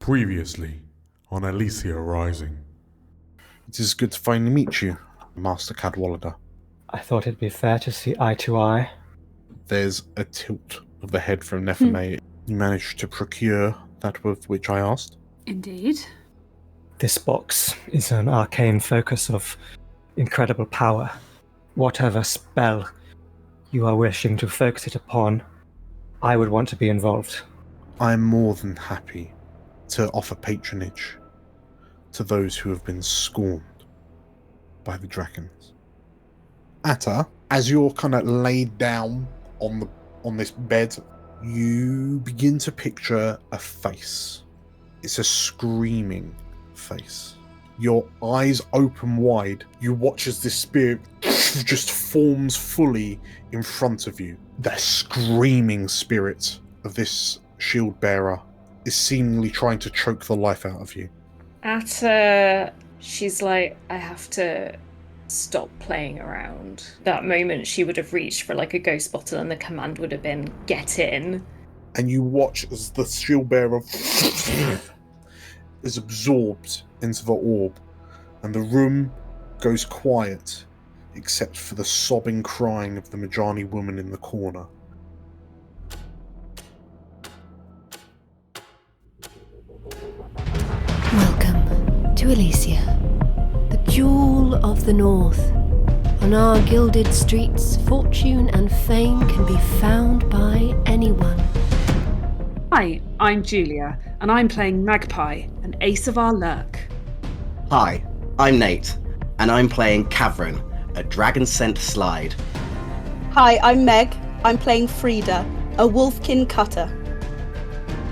Previously on Elysia Rising. It is good to finally meet you, Master Cadwallader. I thought it'd be fair to see eye to eye. There's a tilt of the head from Nephene. You managed to procure that with which I asked? Indeed. This box is an arcane focus of incredible power. Whatever spell you are wishing to focus it upon, I would want to be involved. I am more than happy to offer patronage to those who have been scorned by the dragons. Atta, as you're kind of laid down on this bed, you begin to picture a face. It's a screaming face. Your eyes open wide. You watch as this spirit just forms fully in front of you. The screaming spirit of this shield bearer is seemingly trying to choke the life out of you. Atta, she's like, I have to stop playing around. That moment she would have reached for like a ghost bottle and the command would have been, get in. And you watch as the shield bearer is absorbed into the orb, and the room goes quiet, except for the sobbing crying of the Majani woman in the corner. Welcome to Elysia, the jewel of the north. On our gilded streets, fortune and fame can be found by anyone. Hi, I'm Julia, and I'm playing Magpie, an ace of our lurk. Hi, I'm Nate, and I'm playing Khavren, a dragon-scent slide. Hi, I'm Meg. I'm playing Frida, a wolfkin cutter.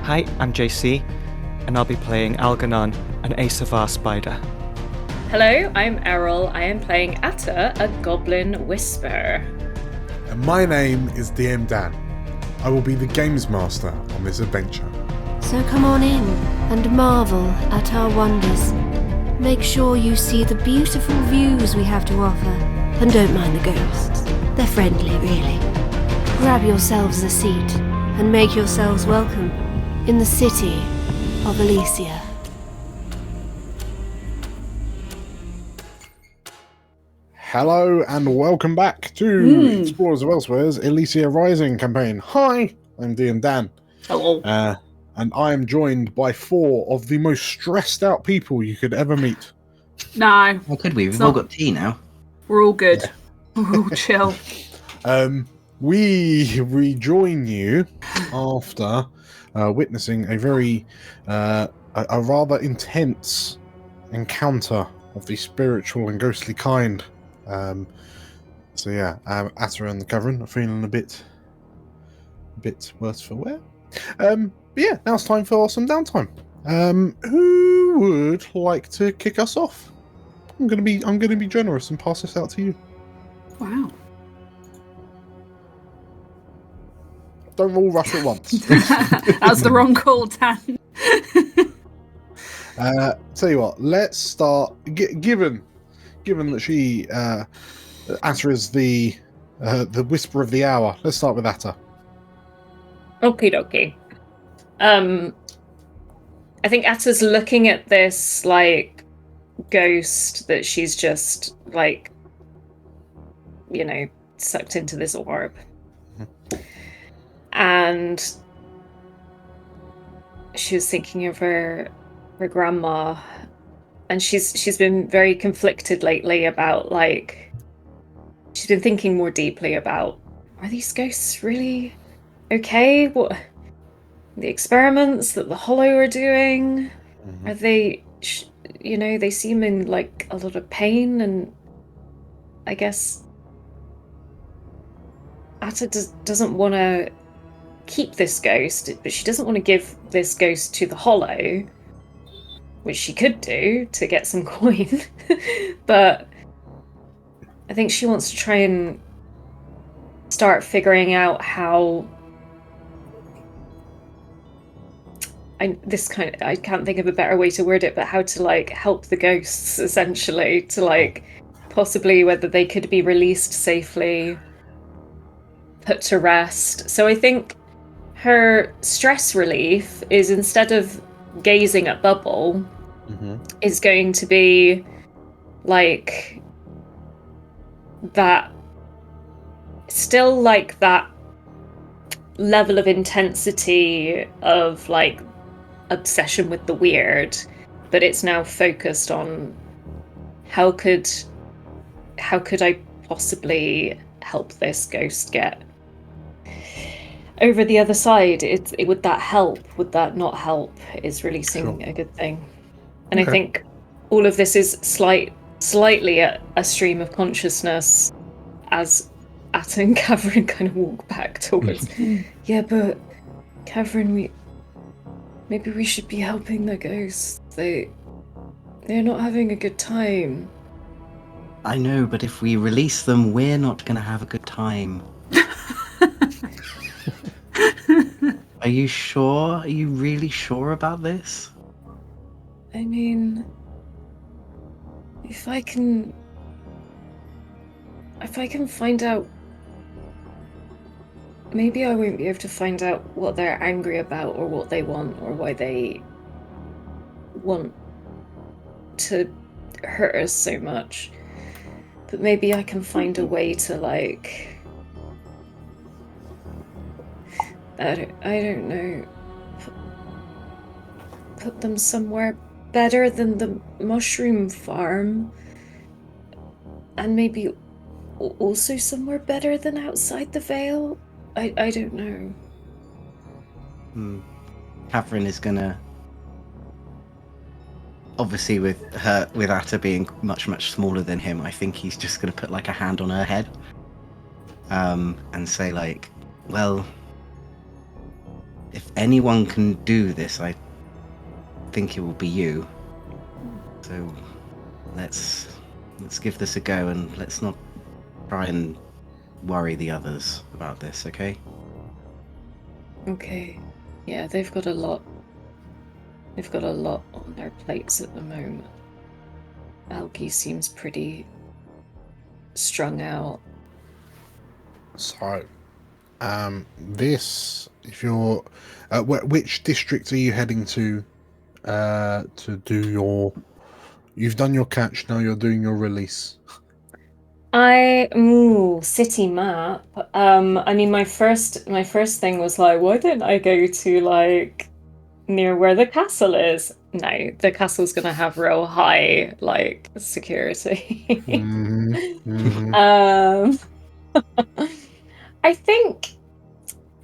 Hi, I'm JC, and I'll be playing Algernon, an ace of our spider. Hello, I'm Errol. I am playing Atta, a goblin whisperer. And my name is DM Dan. I will be the games master on this adventure. So come on in and marvel at our wonders. Make sure you see the beautiful views we have to offer, and don't mind the ghosts. They're friendly, really. Grab yourselves a seat and make yourselves welcome in the city of Elysia. Hello and welcome back to Explorers of Elsewhere's Elysia Rising campaign. Hi, I'm DM Dan. Hello. And I am joined by 4 of the most stressed out people you could ever meet. No, How could we? We've all got tea now. we're all good. We're all chill. We rejoin you after witnessing a very a rather intense encounter of the spiritual and ghostly kind. Atta and the Khavren are feeling a bit worse for wear. But yeah, now it's time for some downtime. Who would like to kick us off? I'm gonna be generous and pass this out to you. Wow. Don't all rush at once. That's the wrong call, Dan. Tell you what, let's start. Given that she Atta is the whisper of the hour, let's start with Atta. Okie dokie. I think Atta's looking at this, like, ghost that she's just, like, sucked into this orb. Mm-hmm. And she was thinking of her grandma, and she's been very conflicted lately about, like, she's been thinking more deeply about, are these ghosts really okay? What the experiments that the Hollow are doing, are they they seem in like a lot of pain, and I guess Atta doesn't want to keep this ghost, but she doesn't want to give this ghost to the Hollow, which she could do to get some coin. But I think she wants to try and start figuring out how I can't think of a better way to word it, but how to like help the ghosts, essentially, to like possibly whether they could be released safely, put to rest. So I think her stress relief is, instead of gazing at Bubble is going to be like that, still like that level of intensity of like obsession with the weird, but it's now focused on how could I possibly help this ghost get over the other side? Would that help? Would that not help? Is releasing a good thing? And I think all of this is slightly a stream of consciousness as Atta and Khavren kind of walk back towards. Yeah, but Khavren, maybe we should be helping the ghosts. They're not having a good time. I know, but if we release them, we're not going to have a good time. Are you sure? Are you really sure about this? I mean, if I can find out, maybe I won't be able to find out what they're angry about or what they want or why they want to hurt us so much. But maybe I can find a way to, like, I don't know, put them somewhere better than the mushroom farm, and maybe also somewhere better than outside the Vale. I don't know. Khavren is gonna, obviously with Atta being much smaller than him, I think he's just gonna put like a hand on her head, and say like, well, if anyone can do this, I think it will be you. So let's give this a go, and let's not try and worry the others about this, okay? Okay. Yeah, they've got a lot on their plates at the moment. Algie seems pretty strung out. So, this, if you're, which district are you heading to do your? You've done your catch. Now you're doing your release. City map. I mean, my first thing was like, why didn't I go to like near where the castle is? No, the castle's gonna have real high like security. I think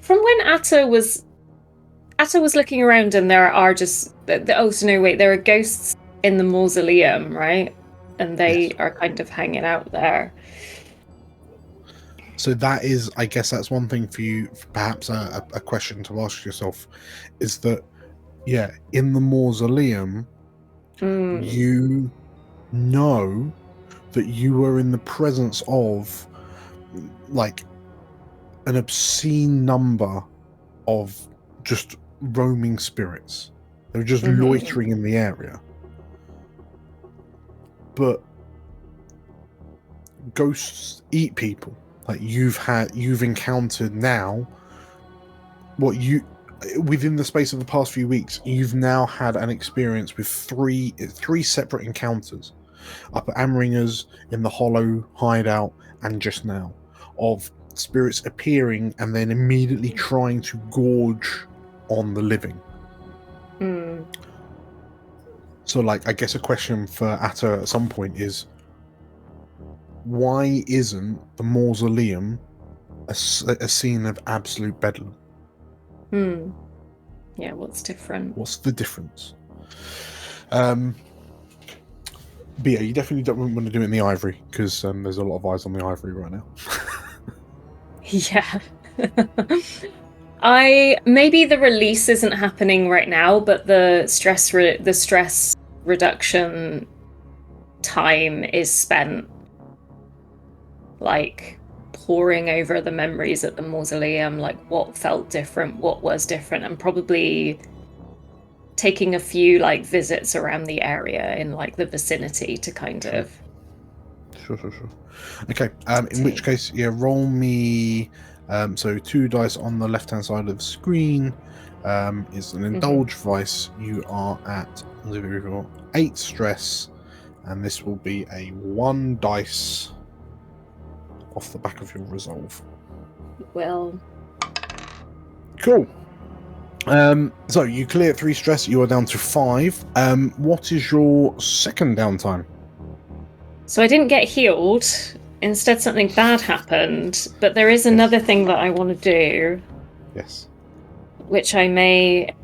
from when Atta was looking around, and there are just there are ghosts in the mausoleum, right? And they are kind of hanging out there. So that is, I guess that's one thing for you, perhaps a question to ask yourself, is that, in the mausoleum, you know that you were in the presence of, like, an obscene number of just roaming spirits. They were just loitering in the area. But ghosts eat people. Like you've encountered now within the space of the past few weeks, you've now had an experience with three separate encounters up at Amringer's, in the Hollow hideout, and just now, of spirits appearing and then immediately trying to gorge on the living. So, like, I guess a question for Atta at some point is, why isn't the mausoleum a scene of absolute bedlam? Yeah, what's different? What's the difference? But yeah, you definitely don't want to do it in the Ivory, because there's a lot of eyes on the Ivory right now. Yeah. Maybe the release isn't happening right now, but the stress reduction time is spent like poring over the memories at the mausoleum, like what felt different, what was different, and probably taking a few like visits around the area in like the vicinity to kind of. Sure. Okay. In which case, roll me. So 2 dice on the left-hand side of the screen. is an indulge vice. You are at 8 stress, and this will be a 1 dice off the back of your resolve. Well, Cool. So you clear 3 stress. You are down to 5. What is your second downtime? so I didn't get healed. Instead, something bad happened. But there is another thing that I want to do, Yes. which I may.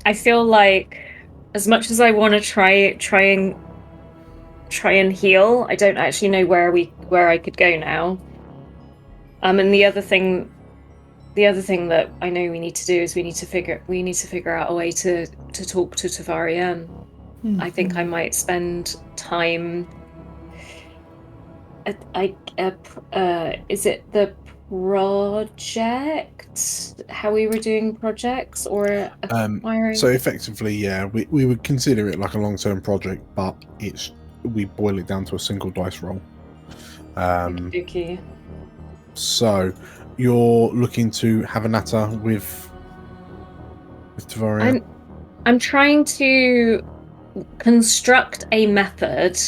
I feel like, as much as I want to try and heal, I don't actually know where I could go now. And the other thing that I know we need to do is we need to figure out a way to talk to Tovarienne. I think I might spend time. Is it the project? How we were doing projects or acquiring? So effectively, yeah, we would consider it like a long-term project, but we boil it down to a single dice roll. Okay. So you're looking to have an Atta with Tovarienne? I'm trying to construct a method,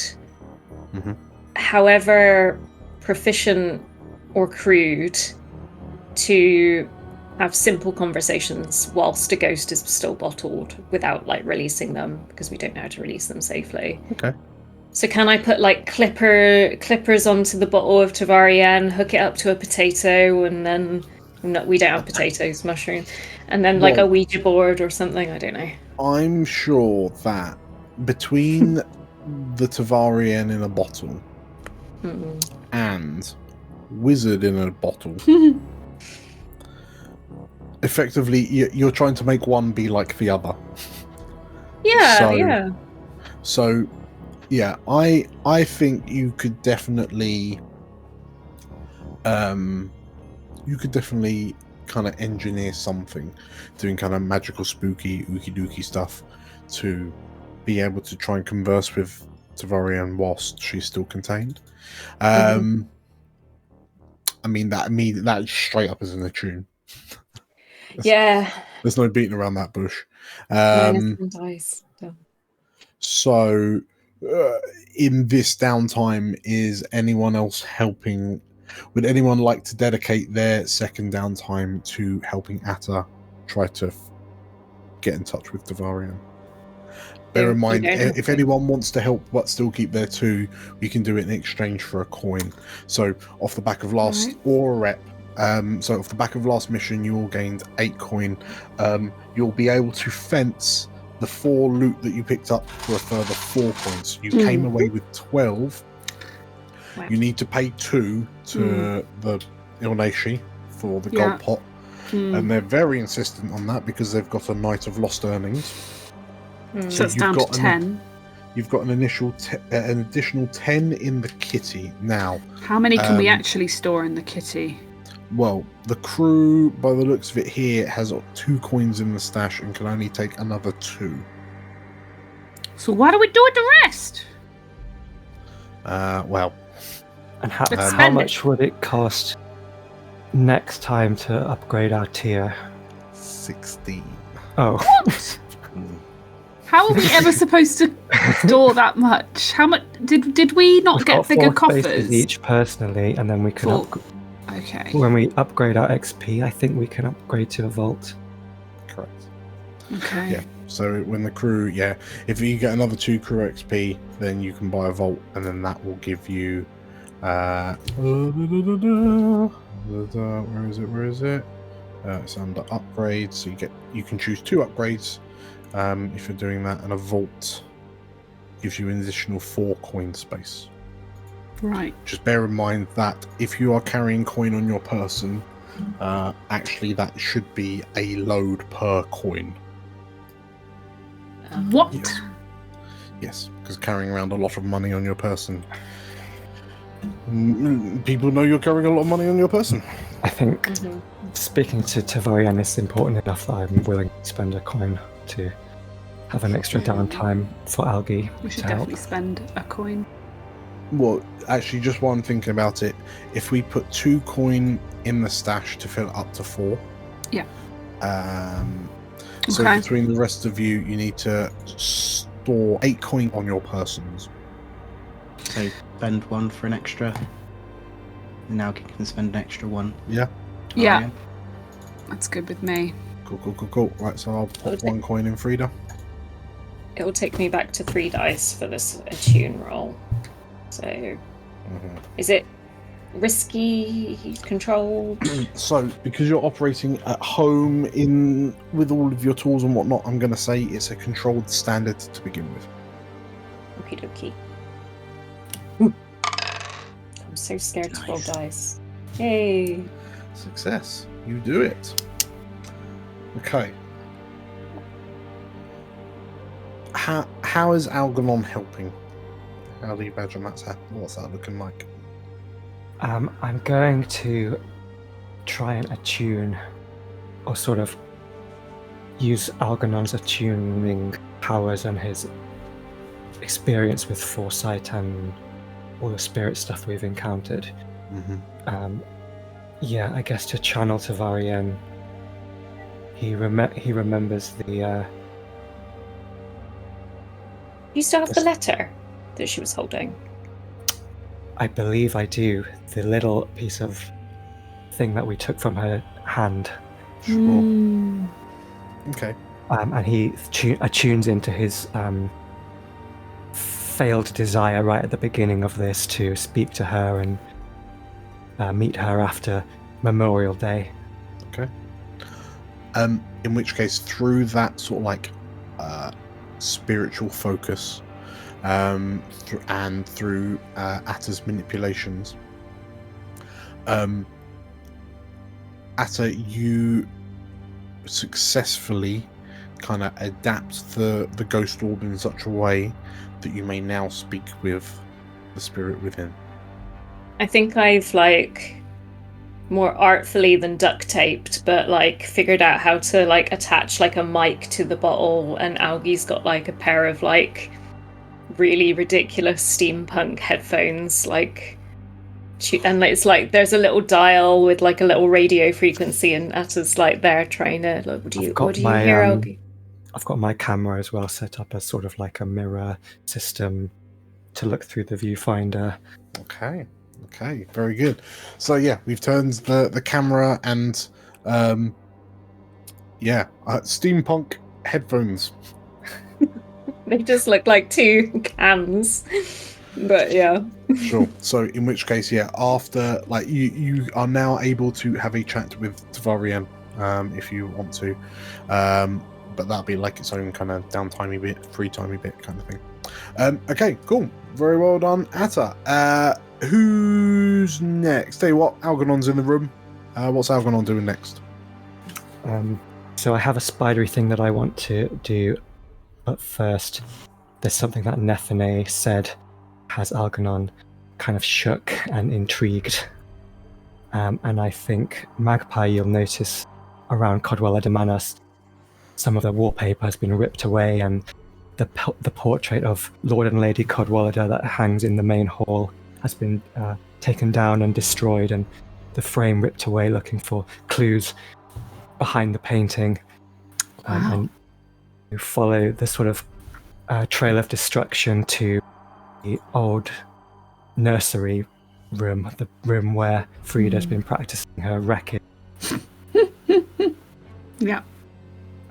however proficient or crude, to have simple conversations whilst a ghost is still bottled without releasing them, because we don't know how to release them safely. Okay. So can I put clippers onto the bottle of Tovarienne, hook it up to a potato, and then we don't have potatoes, mushroom, and then a Ouija board or something? I don't know. I'm sure that between the Tovarienne in a bottle and wizard in a bottle, effectively you're trying to make one be like the other. Yeah. So yeah, I think you could definitely kind of engineer something, doing kind of magical, spooky, ooky dooky stuff to be able to try and converse with Tovarienne whilst she's still contained. I mean that straight up isn't a tune. There's no beating around that bush. Dice. So in this downtime, is anyone else helping? Would anyone like to dedicate their second downtime to helping Atta try to get in touch with Tovarienne? Bear in mind, if anyone wants to help but still keep their 2, we can do it in exchange for a coin. So off the back of last or a rep, so off the back of last mission, you all gained 8 coin. You'll be able to fence the 4 loot that you picked up for a further 4 points. You came away with 12. Wow. You need to pay 2 to the Ilnashi for the gold pot, and they're very insistent on that because they've got a night of lost earnings. So it's down to 10. You've got an additional 10 in the kitty now. How many can we actually store in the kitty? Well, the crew, by the looks of it here, has 2 coins in the stash and can only take another 2. So why do we do it the rest? Well. And how much would it cost next time to upgrade our tier? 16. Oh. What? How are we ever supposed to store that much? How much did we not We've get got bigger 4 coffers? spaces each personally, and then we can Okay. When we upgrade our XP, I think we can upgrade to a vault. Correct. Okay. Yeah. So when the crew, if you get another 2 crew XP, then you can buy a vault, and then that will give you. Where is it? It's under upgrades. So you can choose 2 upgrades if you're doing that, and a vault gives you an additional 4 coin space. Right. Just bear in mind that if you are carrying coin on your person, actually that should be a load per coin. What? Yes, because carrying around a lot of money on your person. People know you're carrying a lot of money on your person. I think speaking to Tovarienne is important enough that I'm willing to spend a coin to have an extra downtime for Algie. We should definitely spend a coin. Well, actually, just while I'm thinking about it, if we put 2 coin in the stash to fill it up to 4, So Okay. between the rest of you, you need to store 8 coin on your persons. So spend 1 for an extra. Now you can spend an extra 1. Yeah. Yeah. Alright. That's good with me. Cool. Right, so I'll put 1 coin in Frida. It will take me back to 3 dice for this attune roll. So, is it risky, controlled? So, because you're operating at home with all of your tools and whatnot, I'm going to say it's a controlled standard to begin with. Okie dokie. I'm so scared to roll dice. Yay! Success. You do it. Okay. How is Algernon helping? How do you imagine what's that looking like? I'm going to try and attune, or sort of use Algernon's attuning powers and his experience with foresight and all the spirit stuff we've encountered. I guess to channel Tovarienne. He remembers the. You still have the letter that she was holding? I believe I do. The little piece of thing that we took from her hand. Sure. Okay. And he attunes into his failed desire right at the beginning of this to speak to her and meet her after Memorial Day. Okay. In which case, through that sort of like spiritual focus, and through Atta's manipulations, Atta, you successfully kind of adapt the ghost orb in such a way that you may now speak with the spirit within. I think I've more artfully than duct taped, but figured out how to attach a mic to the bottle, and Algie's got a pair of really ridiculous steampunk headphones, and it's there's a little dial with a little radio frequency, and Atta's there trying to what do you hear, Algie? I've got my camera as well set up as sort of a mirror system to look through the viewfinder. Okay, very good. So yeah, we've turned the camera and steampunk headphones. They just look like 2 cans, but yeah. Sure. So in which case, after you are now able to have a chat with Tovarienne, if you want to, but that'll be its own kind of downtimey bit, free timey bit kind of thing. Okay, cool. Very well done, Atta. Who's next? Tell you what, Algernon's in the room. What's Algernon doing next? So I have a spidery thing that I want to do, but first, there's something that Nethene said has Algernon kind of shook and intrigued. And I think, Magpie, you'll notice around Codwella de Manas, some of the wallpaper has been ripped away, and the portrait of Lord and Lady Codwellada that hangs in the main hall has been taken down and destroyed, and the frame ripped away, looking for clues behind the painting. And you follow the sort of trail of destruction to the old nursery room, the room where Frida's been practicing her racket. Yeah.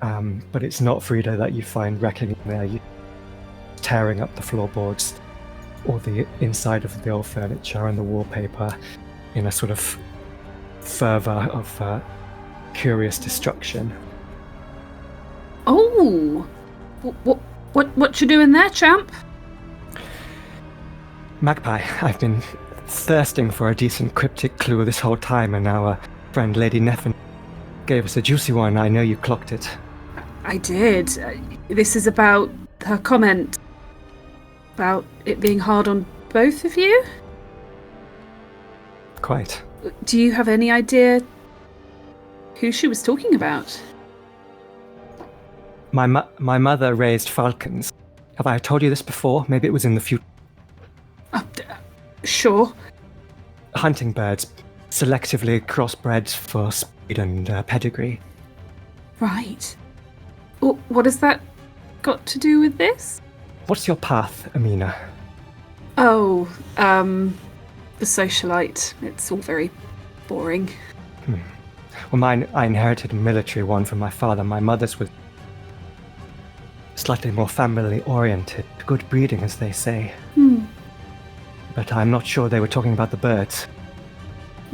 But it's not Frida that you find wrecking in there. You're tearing up the floorboards or the inside of the old furniture and the wallpaper in a sort of fervour of curious destruction. Oh, what you doing there, champ? Magpie, I've been thirsting for a decent cryptic clue this whole time, and our friend Lady Neffin gave us a juicy one. I know you clocked it. I did. This is about her comment about it being hard on both of you? Quite. Do you have any idea who she was talking about? My mother raised falcons. Have I told you this before? Maybe it was in the future. Sure. Hunting birds, selectively crossbred for speed and pedigree. Right. What has that got to do with this? What's your path, Amina? Oh, the socialite. It's all very boring. Well, mine, I inherited a military one from my father. My mother's was slightly more family-oriented. Good breeding, as they say. But I'm not sure they were talking about the birds.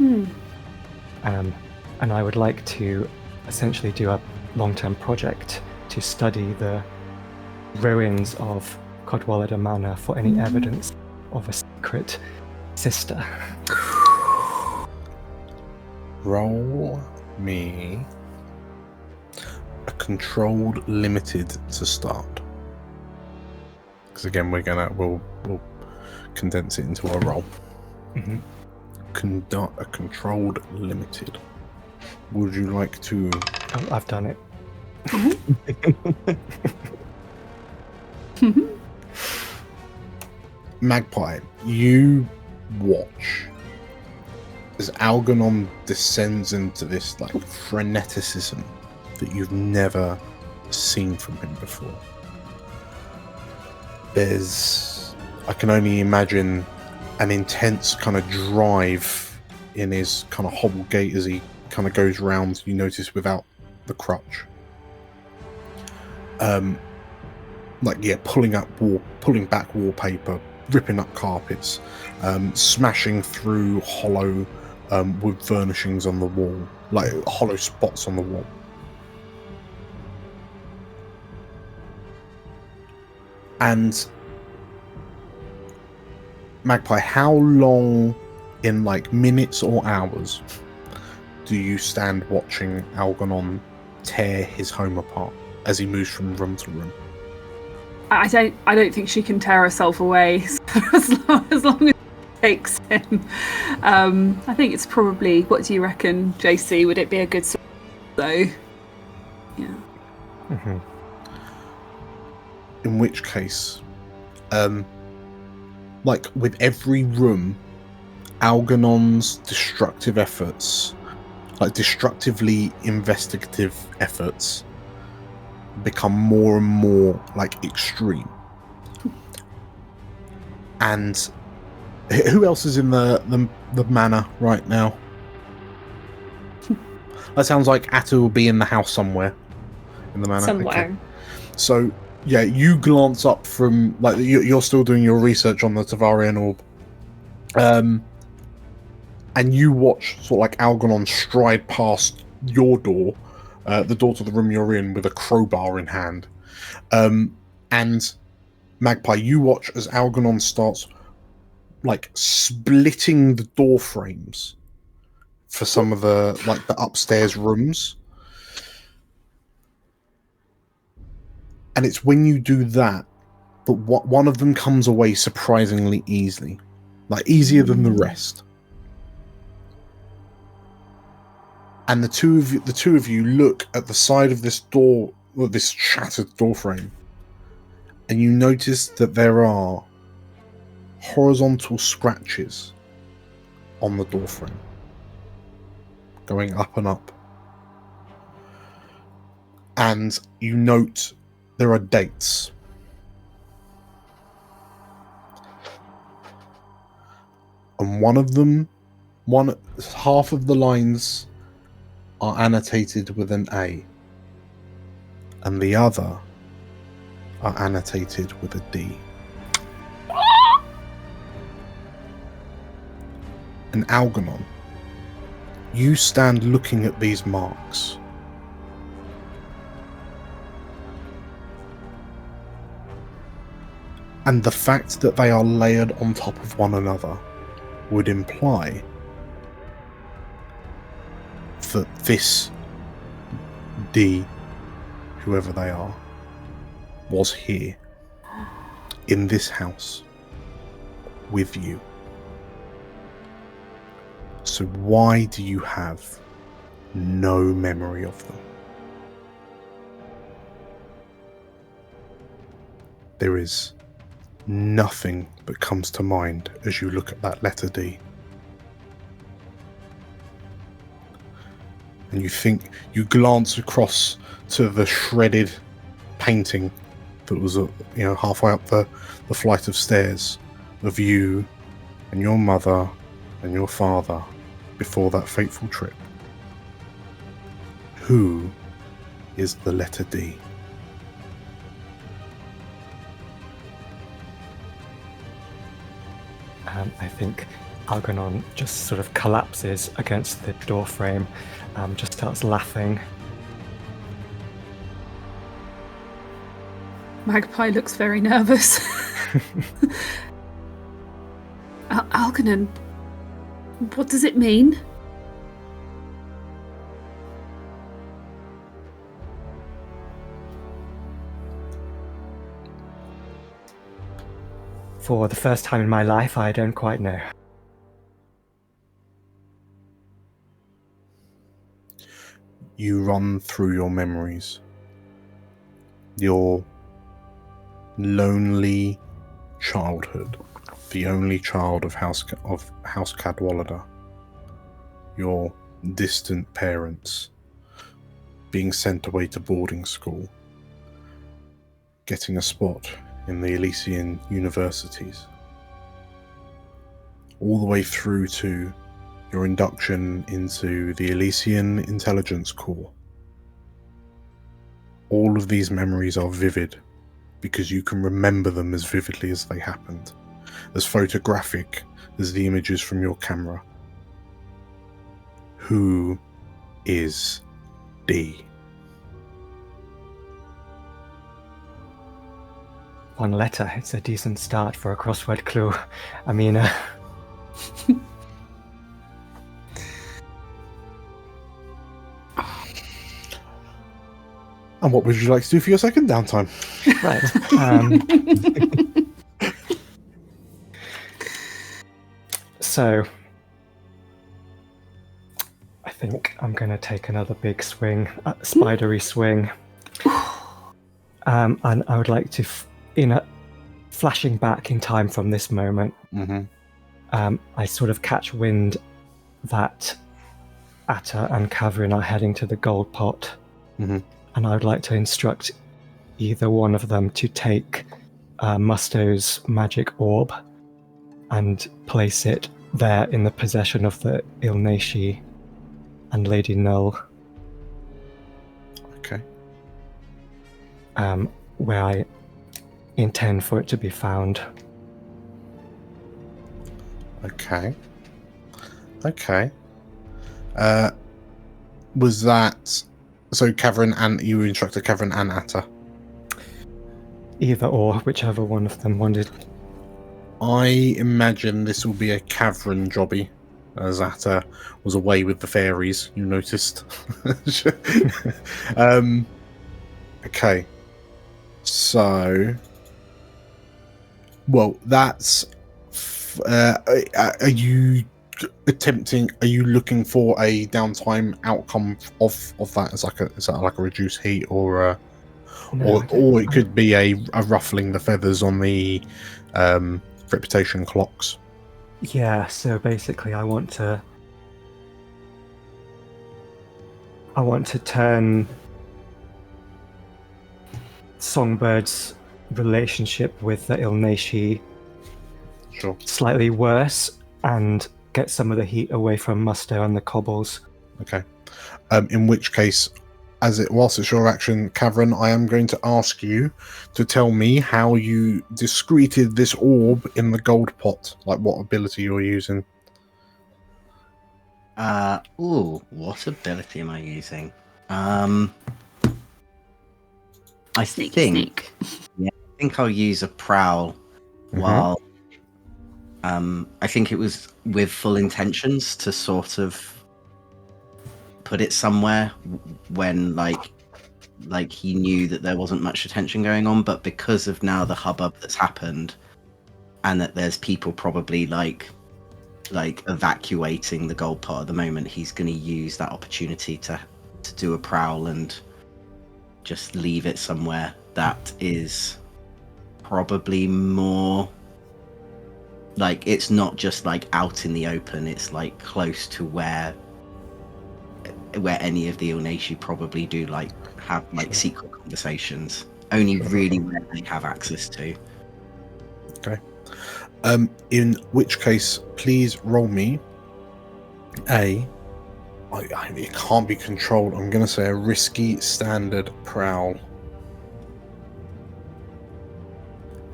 And I would like to essentially do a long-term project to study the ruins of Codwallada Manor for any evidence of a secret sister. Roll me a controlled limited to start. Because again, we'll condense it into a roll. Conduct a controlled limited. Would you like to? Oh, I've done it. Magpie, you watch as Algernon descends into this like freneticism that you've never seen from him before. I can only imagine an intense kind of drive in his kind of hobble gait as he kind of goes round, you notice, without the crutch. Pulling back wallpaper, ripping up carpets, smashing through hollow wood furnishings on the wall, like hollow spots on the wall. And Magpie, how long, in like minutes or hours, do you stand watching Algernon tear his home apart as he moves from room to room? I don't think she can tear herself away. So as long as it takes him. I think it's probably. What do you reckon, JC? Would it be a good sort? So, yeah. In which case, like with every room, Algernon's destructive efforts, like destructively investigative efforts, become more and more like extreme. And who else is in the manor right now? That sounds like Atta will be in the house somewhere in the manor. Somewhere. Okay. So yeah, you glance up from like you're still doing your research on the Tovarienne orb, and you watch sort of like Algernon stride past your door, the door to the room you're in, with a crowbar in hand. And Magpie, you watch as Algernon starts like splitting the door frames for some of the like the upstairs rooms. And it's when you do that one of them comes away surprisingly easily, like easier than the rest. And the two of you look at the side of this door, or this shattered door frame, and you notice that there are horizontal scratches on the door frame, going up and up. And you note there are dates. And half of the lines are annotated with an A, and the other are annotated with a D. And Algernon, you stand looking at these marks. And the fact that they are layered on top of one another would imply that this D, whoever they are, was here, in this house, with you. So why do you have no memory of them? There is nothing that comes to mind as you look at that letter D. And you glance across to the shredded painting that was, halfway up the flight of stairs of you and your mother and your father before that fateful trip. Who is the letter D? I think Algernon just sort of collapses against the door frame, just starts laughing. Magpie looks very nervous. Algernon, what does it mean? For the first time in my life, I don't quite know. You run through your memories. Your lonely childhood, the only child of House Cadwallader. Your distant parents being sent away to boarding school, getting a spot in the Elysian universities, all the way through to your induction into the Elysian Intelligence Corps. All of these memories are vivid because you can remember them as vividly as they happened, as photographic as the images from your camera. Who is D? One letter, it's a decent start for a crossword clue. I mean, And what would you like to do for your second downtime? right. So, I think I'm going to take another big swing, spidery swing. And I would like to, flashing back in time from this moment, I sort of catch wind that Atta and Khavren are heading to the gold pot. And I would like to instruct either one of them to take Musto's magic orb and place it there in the possession of the Ilnashi and Lady Null. Okay. Where I intend for it to be found. Okay. Was that... So Khavren and... You instructed Khavren and Atta? Either or, whichever one of them wanted. I imagine this will be a Khavren jobby, as Atta was away with the fairies, you noticed. Okay. So... Well, that's... are you looking for a downtime outcome of that? Is that like a reduced heat or or it could be a ruffling the feathers on the reputation clocks? Yeah, so basically I want to turn Songbird's relationship with the Ilnashi slightly worse and get some of the heat away from Musto and the Cobbles. Okay. In which case, whilst it's your action, Khavren, I am going to ask you to tell me how you discreted this orb in the gold pot. Like what ability you're using. What ability am I using? I think I'll use a prowl while I think it was with full intentions to sort of put it somewhere when like he knew that there wasn't much attention going on, but because of now the hubbub that's happened and that there's people probably like evacuating the gold pot at the moment, he's going to use that opportunity to do a prowl and just leave it somewhere that is probably more like, it's not just like out in the open, it's like close to where where any of the Ilnashi probably do like have like secret conversations. Only really where they have access to. Okay. In which case, please roll me it can't be controlled. I'm going to say a risky standard prowl.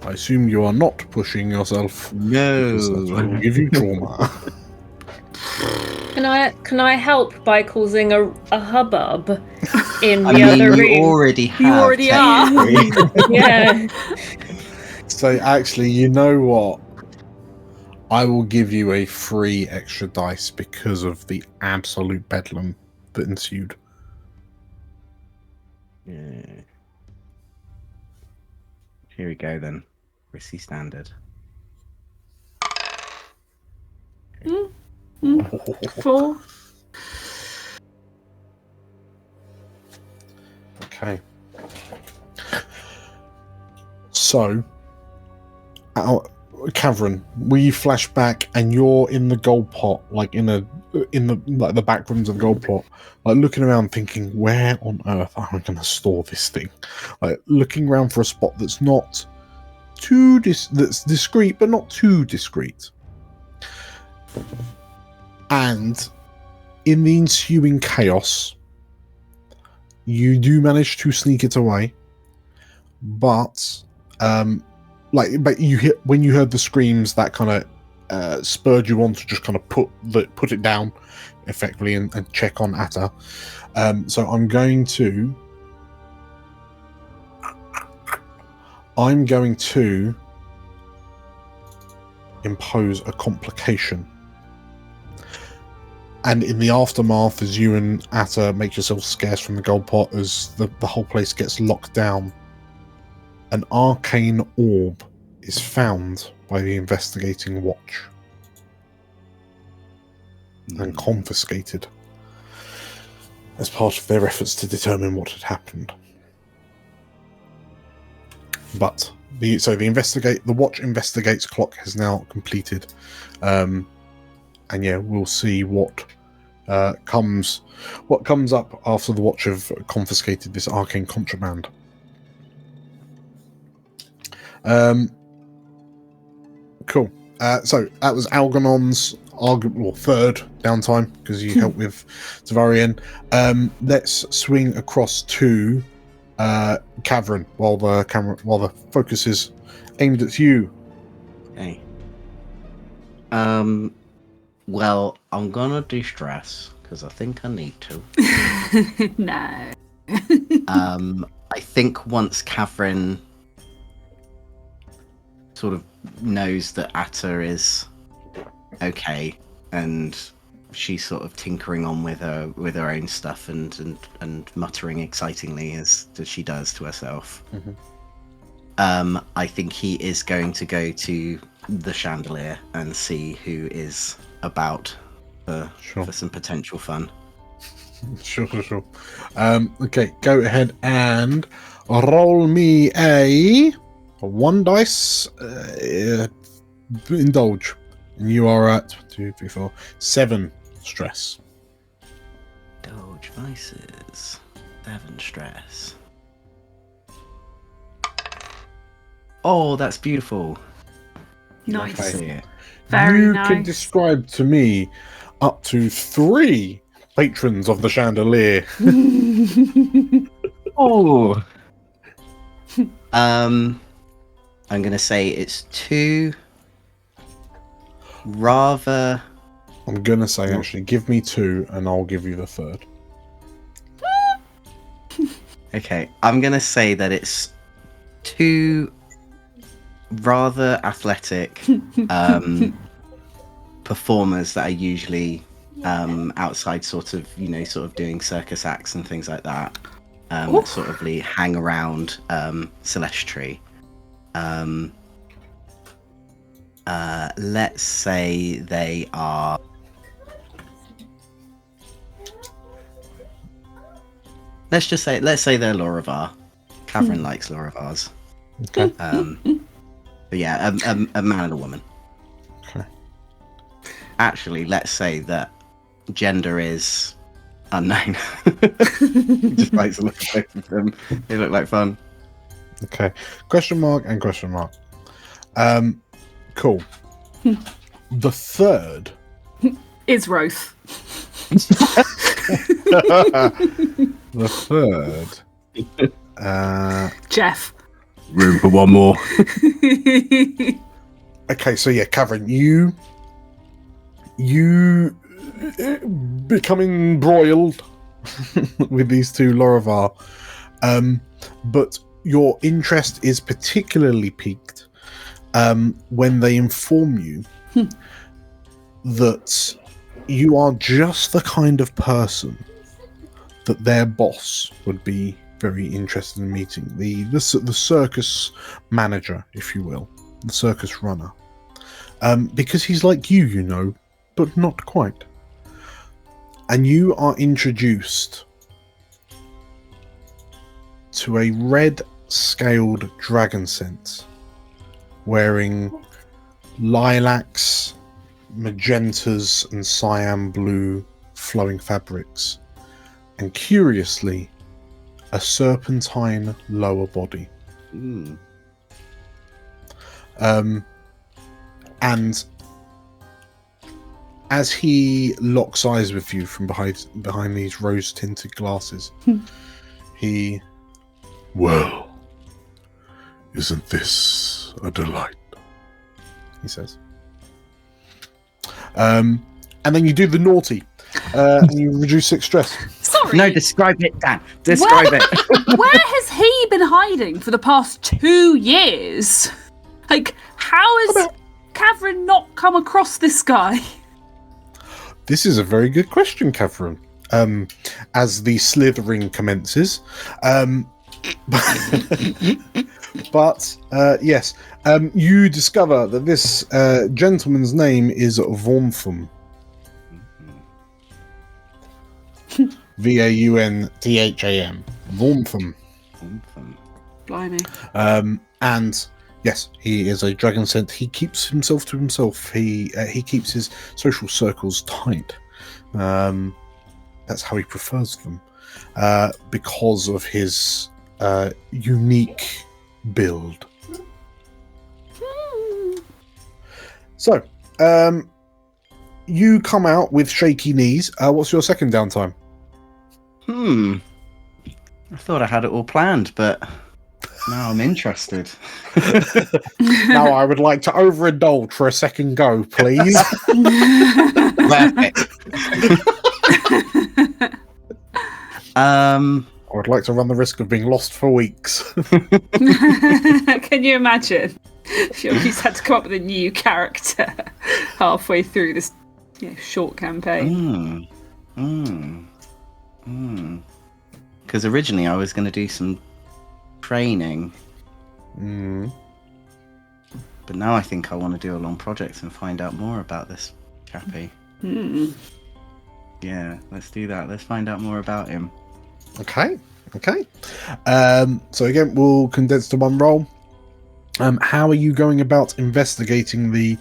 I assume you are not pushing yourself. Because that No. will give you trauma. Can I help by causing a hubbub in I the mean, other you room? already have. You already are. technically. Yeah. So actually, you know what? I will give you a free extra dice because of the absolute bedlam that ensued. Yeah. Here we go then. Risky standard. 4. Okay. So, Khavren, we flash back and you're in the gold pot, like in the back rooms of the gold plot, like looking around thinking, where on earth am I going to store this thing? Like looking around for a spot that's not too that's discreet, but not too discreet. And in the ensuing chaos, you do manage to sneak it away, but but you hit when you heard the screams that kind of spurred you on to just kind of put it down effectively and check on Atta. So I'm going to impose a complication. And in the aftermath, as you and Atta make yourselves scarce from the gold pot, as the whole place gets locked down, an arcane orb is found by the investigating watch and confiscated as part of their efforts to determine what had happened. But the watch investigates clock has now completed, and yeah, we'll see what comes up after the watch have confiscated this arcane contraband. Cool. So that was Algernon's third downtime because you helped with Tovarienne. Let's swing across to Khavren while the focus is aimed at you. Okay. Well, I'm gonna distress because I think I need to. No. I think once Khavren sort of knows that Atta is okay and she's sort of tinkering on with her own stuff and muttering excitingly as she does to herself. Mm-hmm. I think he is going to go to the chandelier and see who is about for some potential fun. Sure. Okay, go ahead and roll me a 1 dice. Indulge. And you are at 2, 3, 4, 7 stress. Indulge vices. 7 stress. Oh, that's beautiful. Nice. I see it. Very you nice. can describe to me up to 3 patrons of the chandelier. Oh. I'm gonna say it's 2 rather. I'm gonna say actually, give me 2, and I'll give you the 3rd. Okay, I'm gonna say that it's 2 rather athletic performers that are usually outside, sort of doing circus acts and things like that. That sort of hang around Celestri. Let's say they are. Let's say they're Lorivar. Khavren likes Loravars. Okay. But yeah, a man and a woman. Okay. Actually, let's say that gender is Unknown. Just likes to look at both of them. They look like fun. Okay. Question mark and question mark. Cool. The third Is Roth. the third Jeff. Room for one more. okay, so yeah, Khavren, you becoming embroiled with these two Lorivar, but your interest is particularly piqued when they inform you that you are just the kind of person that their boss would be very interested in meeting. The circus manager, if you will, the circus runner, because he's like you know, but not quite. And you are introduced to a red-scaled dragon scent wearing lilacs, magentas, and cyan blue flowing fabrics, and curiously, a serpentine lower body. And as he locks eyes with you from behind these rose-tinted glasses, he... Well, isn't this a delight? He says. And then you do the naughty, and you reduce 6 stress. Sorry. No, describe it, Dan. Describe it. Where has he been hiding for the past 2 years? Like, how has Khavren not come across this guy? This is a very good question, Khavren. As the slithering commences. But yes, you discover that this gentleman's name is Vauntham. Vauntham. Vauntham. Blimey. And yes, he is a dragon scent. He keeps himself to himself. He keeps his social circles tight. That's how he prefers them, because of his unique build. So, you come out with shaky knees. What's your second downtime? I thought I had it all planned, but now I'm interested. Now I would like to overindulge for a second go, please. I would like to run the risk of being lost for weeks. Can you imagine? He's had to come up with a new character halfway through this short campaign. Because originally I was going to do some training. But now I think I want to do a long project and find out more about this chappie. Yeah, let's do that. Let's find out more about him. Okay. So again, we'll condense to one roll. How are you going about investigating the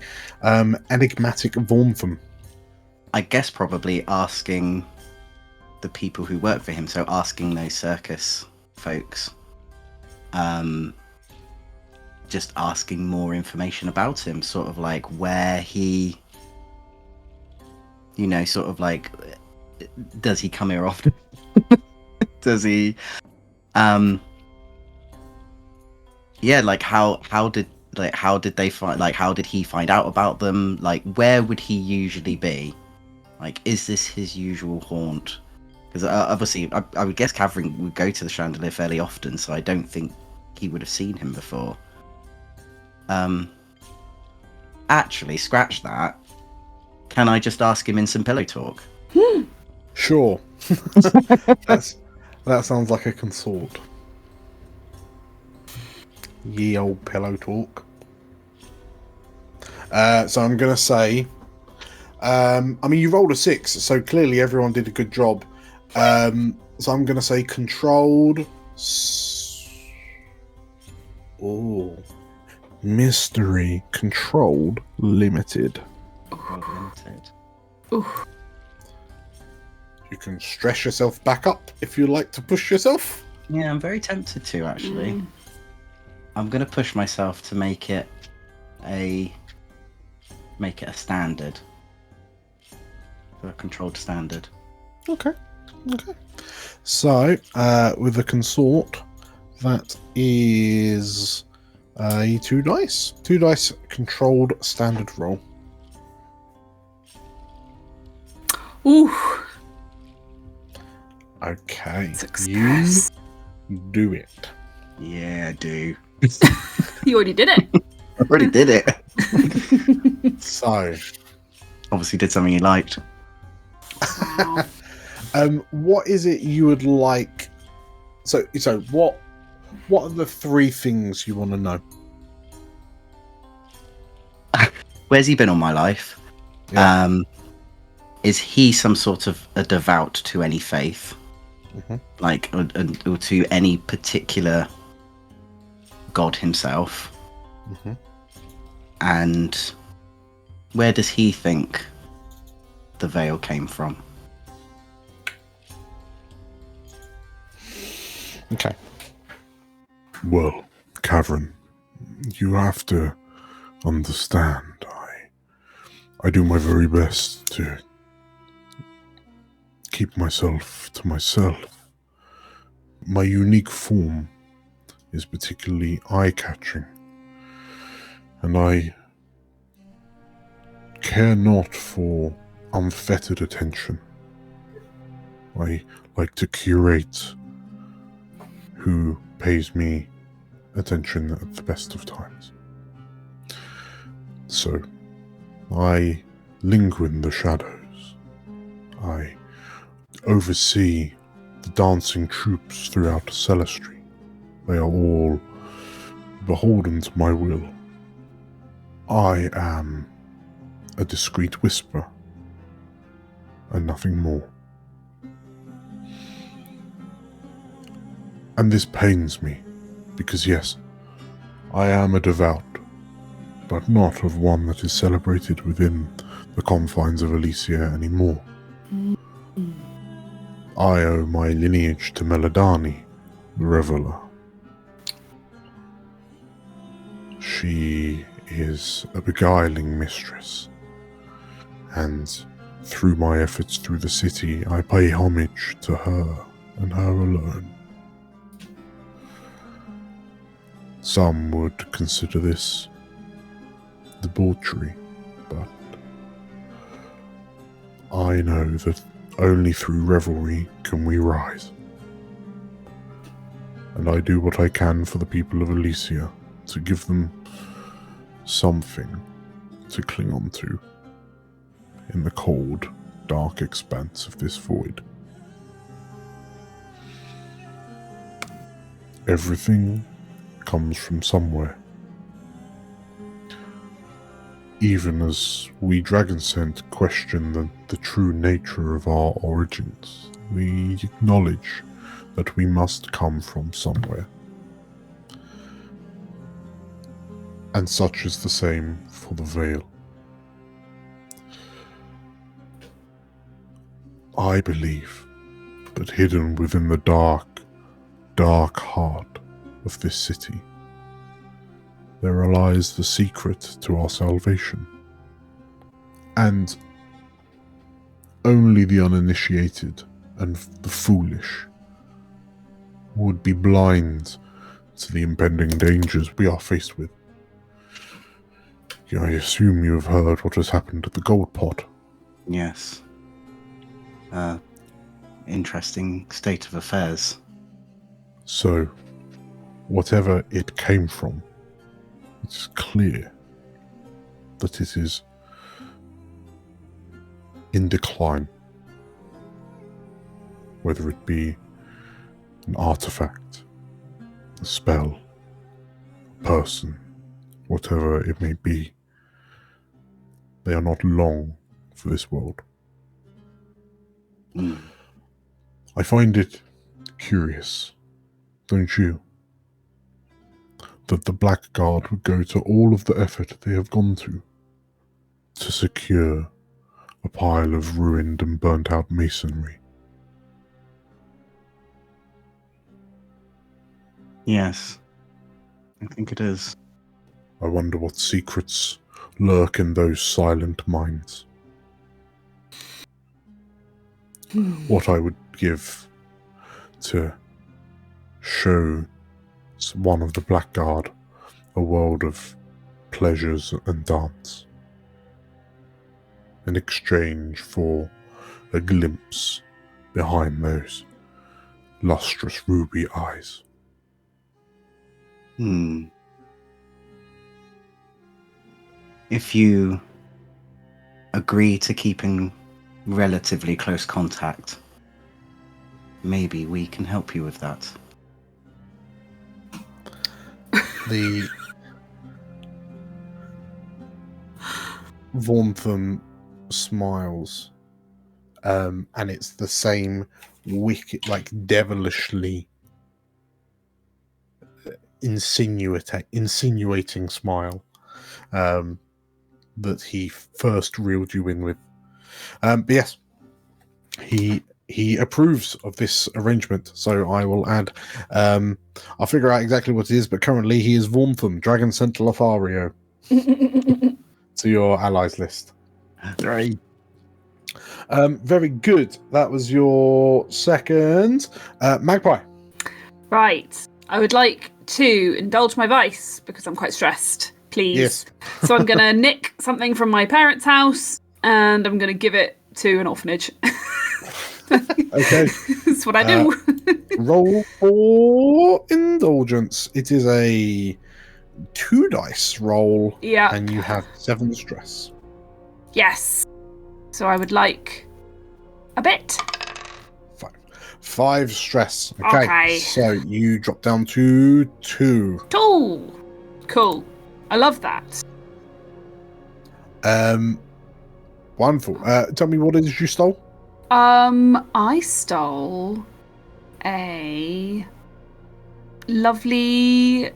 enigmatic Vauntham? I guess probably asking the people who work for him, so asking those circus folks. Just asking more information about him, sort of like where he, sort of like, does he come here often? Does he, like how did they find, like how did he find out about them? Like where would he usually be? Like, is this his usual haunt? Because obviously, I would guess Khavren would go to the Chandelier fairly often, so I don't think he would have seen him before. Actually, scratch that. Can I just ask him in some pillow talk? Sure. That sounds like a consort. Ye old pillow talk. So I'm going to say... you rolled a 6, so clearly everyone did a good job. So I'm going to say controlled... Mystery controlled limited. Limited. You can stress yourself back up if you like to push yourself. Yeah, I'm very tempted to, actually. I'm going to push myself to make it a standard. A controlled standard. Okay. So, with the consort, that is a 2 dice. 2 dice controlled standard roll. Ooh. Okay. Success. You do it. Yeah, I do. You already did it. I already did it. So, Obviously did something you liked. Wow. what is it you would like? So what are the 3 things you want to know? Where's he been all my life? Yeah. Is he some sort of a devout to any faith? Mhm. Like, or to any particular god himself? Mhm. And where does he think the veil came from? Okay. Well, Khavren, you have to understand, I do my very best to keep myself to myself. My unique form is particularly eye-catching, and I care not for unfettered attention. I like to curate who pays me attention at the best of times. So, I linger in the shadows. I oversee the dancing troops throughout Celestry. They are all beholden to my will. I am a discreet whisper, and nothing more. And this pains me, because yes, I am a devout, but not of one that is celebrated within the confines of Elysia anymore. I owe my lineage to Meladani, the Reveler. She is a beguiling mistress, and through my efforts through the city, I pay homage to her and her alone. Some would consider this debauchery, but I know that only through revelry can we rise. And I do what I can for the people of Elysia to give them something to cling on to in the cold, dark expanse of this void. Everything comes from somewhere. Even as we Dragonsent question the true nature of our origins, we acknowledge that we must come from somewhere. And such is the same for the veil. I believe that hidden within the dark, dark heart of this city, there lies the secret to our salvation. And only the uninitiated and the foolish would be blind to the impending dangers we are faced with. I assume you have heard what has happened at the Gold Pot. Yes. Interesting state of affairs. So, whatever it came from, it's clear that it is in decline. Whether it be an artifact, a spell, a person, whatever it may be, they are not long for this world. I find it curious, don't you, that the Blackguard would go to all of the effort they have gone to secure a pile of ruined and burnt out masonry Yes. I think it is. I wonder what secrets lurk in those silent minds. What I would give to show one of the Blackguard a world of pleasures and dance, in exchange for a glimpse behind those lustrous ruby eyes. If you agree to keeping relatively close contact, maybe we can help you with that. The Vormtham smiles, and it's the same wicked, like devilishly insinuating smile that he first reeled you in with. But yes, he approves of this arrangement, so I will add, I'll figure out exactly what it is, but currently he is Vormtham, Dragon Center Lothario, to your allies list. Right. Very good. That was your second. Magpie. Right. I would like to indulge my vice because I'm quite stressed, please. Yes. So I'm going to nick something from my parents' house and I'm going to give it to an orphanage. Okay. That's what I do. Roll for indulgence. It is a 2 dice roll. Yeah. And you have 7 stress. Yes. So I would like a bit. 5 stress. Okay. So you drop down to 2. 2. Cool. I love that. Wonderful. Tell me what it is you stole. I stole a lovely. It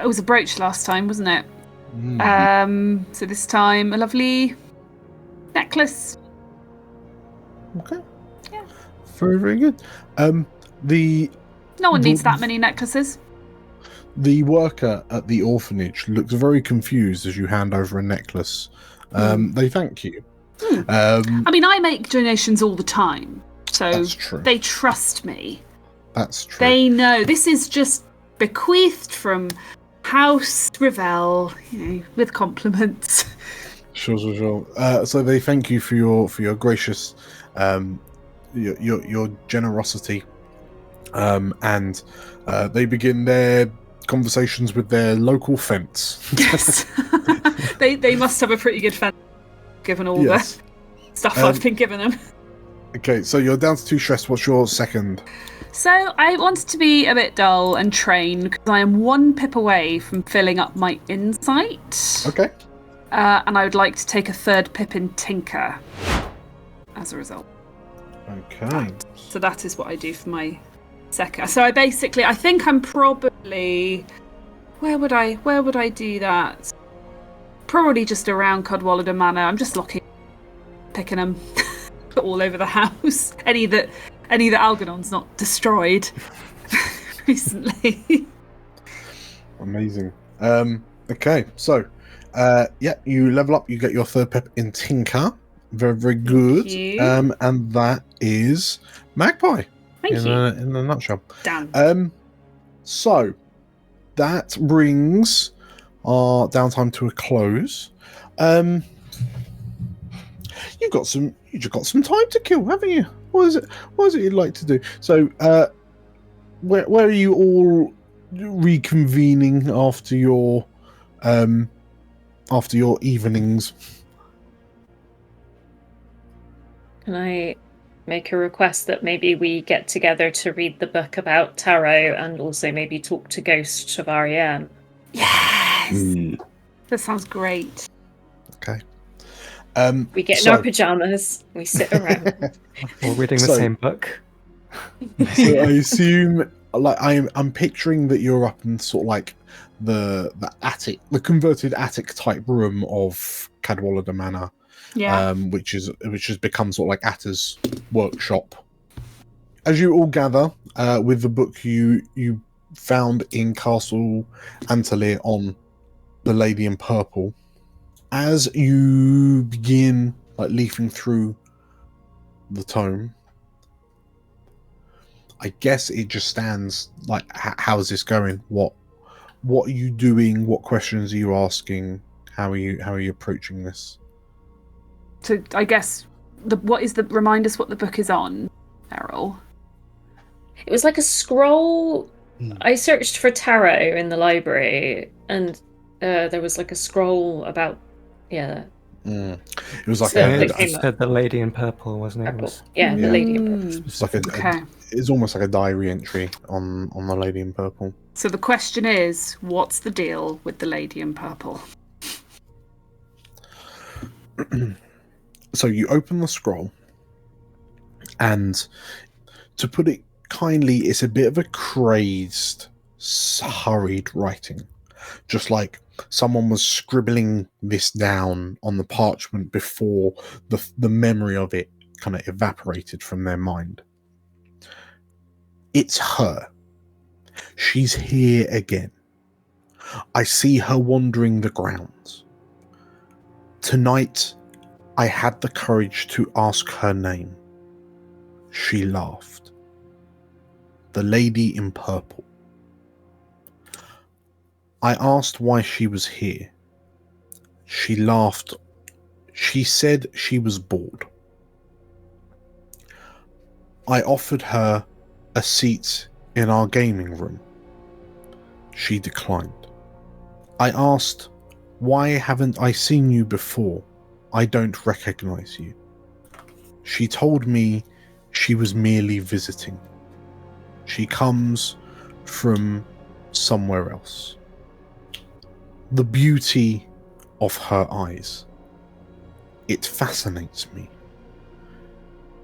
was a brooch last time, wasn't it? So this time a lovely necklace. Okay. Yeah. Very, very good. No one needs that many necklaces. The worker at the orphanage looks very confused as you hand over a necklace. They thank you. I mean, I make donations all the time, so that's true. They trust me. That's true. They know this is just bequeathed from House Revell, with compliments. Sure. So they thank you for your gracious, your generosity, and they begin their conversations with their local fence. Yes, they must have a pretty good fence, given all the stuff I've been giving them. Okay, so you're down to 2 stress. What's your second? So I wanted to be a bit dull and train because I am 1 pip away from filling up my insight. Okay. And I would like to take a 3rd pip in Tinker as a result. Okay. Right. So that is what I do for my second. So I think I'm probably... Where would I do that? Probably just around Cadwallader Manor. I'm just picking them all over the house. Any that Algernon's not destroyed recently. Amazing. Okay, so you level up. You get your 3rd pip in Tinker. Very, very good. Thank you. And that is Magpie. Thank you. In a nutshell. Damn. So that brings our downtime to a close. You've just got some time to kill, haven't you? What is it you'd like to do? So, where are you all reconvening after your evenings? Can I make a request that maybe we get together to read the book about tarot and also maybe talk to Ghost Tovarienne? Yes! That sounds great. Okay. We get in our pajamas, we sit around. We're reading the same book. So I assume, like, I'm picturing that you're up in sort of like the attic, the converted attic type room of Cadwallader Manor. Yeah. Which has become sort of like Atta's workshop. as you all gather with the book you found in Castle Antalir on the Lady in Purple, as you begin leafing through the tome, I guess it just stands like, how's this going? What are you doing? What questions are you asking? How are you approaching this? So I guess remind us what the book is on, Errol. It was like a scroll. I searched for tarot in the library, and there was like a scroll about It was like it said the Lady in Purple, wasn't it? The Lady in Purple. It's like it's almost like a diary entry on the Lady in Purple. So the question is, what's the deal with the Lady in Purple? So you open the scroll, and to put it kindly, it's a bit of a crazed, hurried writing. Just like someone was scribbling this down on the parchment before the memory of it kind of evaporated from their mind. It's her. She's here again. I see her wandering the grounds. Tonight, I had the courage to ask her name. She laughed. The Lady in Purple. I asked why she was here. She laughed. She said she was bored. I offered her a seat in our gaming room. She declined. I asked, why haven't I seen you before? I don't recognize you. She told me she was merely visiting. She comes from somewhere else. The beauty of her eyes. It fascinates me.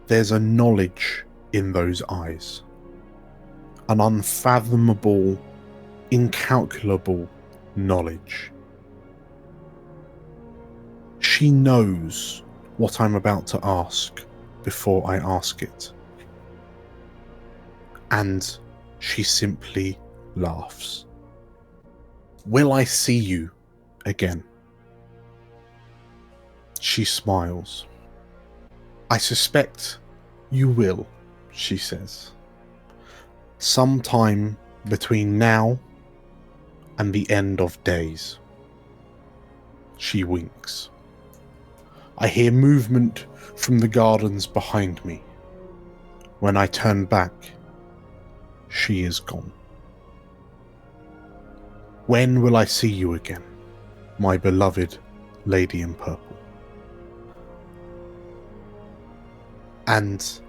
There's a knowledge in those eyes. An unfathomable, incalculable knowledge. She knows what I'm about to ask before I ask it. And she simply laughs. Will I see you again? She smiles. I suspect you will, she says. Sometime between now and the end of days. She winks. I hear movement from the gardens behind me. When I turn back, she is gone. When will I see you again, my beloved Lady in Purple? And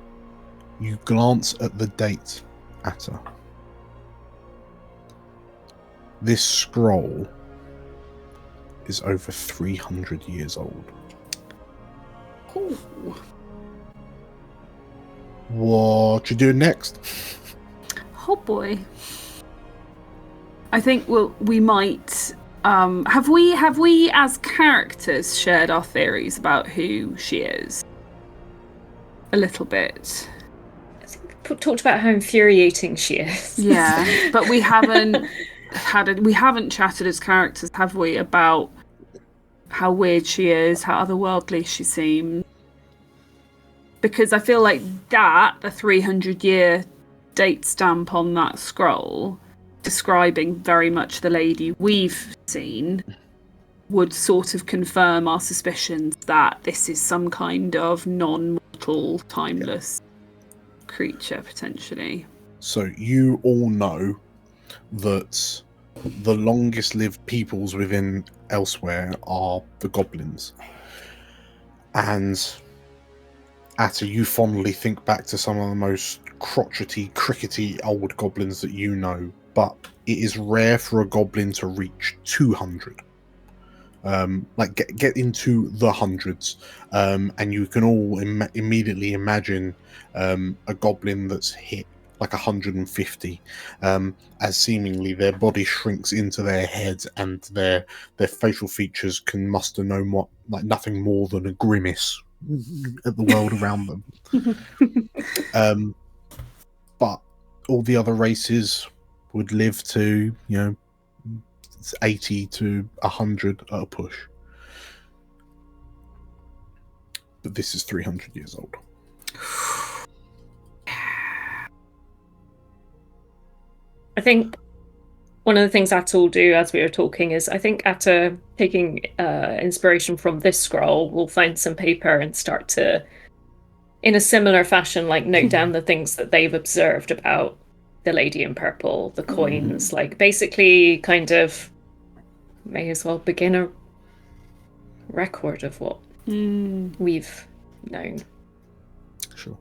you glance at the date, Atta. This scroll is over 300 years old. Ooh. What you doing next? Oh boy. I think we might have we as characters shared our theories about who she is? A little bit. I think we talked about how infuriating she is. Yeah, but we haven't chatted as characters, have we, about how weird she is, how otherworldly she seems. Because I feel like the 300-year date stamp on that scroll, describing very much the lady we've seen, would sort of confirm our suspicions that this is some kind of non-mortal, timeless creature, potentially. So you all know that the longest lived peoples within Elsewhere are the goblins. And Atta, you fondly think back to some of the most crotchety, crickety old goblins that you know, but it is rare for a goblin to reach 200. Get into the hundreds, and you can all immediately imagine a goblin that's hit like 150, as seemingly their body shrinks into their heads and their facial features can muster nothing more than a grimace at the world around them. but all the other races would live to, 80 to 100 at a push. But this is 300 years old. I think one of the things Atta will do as we were talking is, I think Atta, taking inspiration from this scroll, will find some paper and start to, in a similar fashion, like note down the things that they've observed about the Lady in Purple, the coins, like basically kind of may as well begin a record of what we've known. Sure.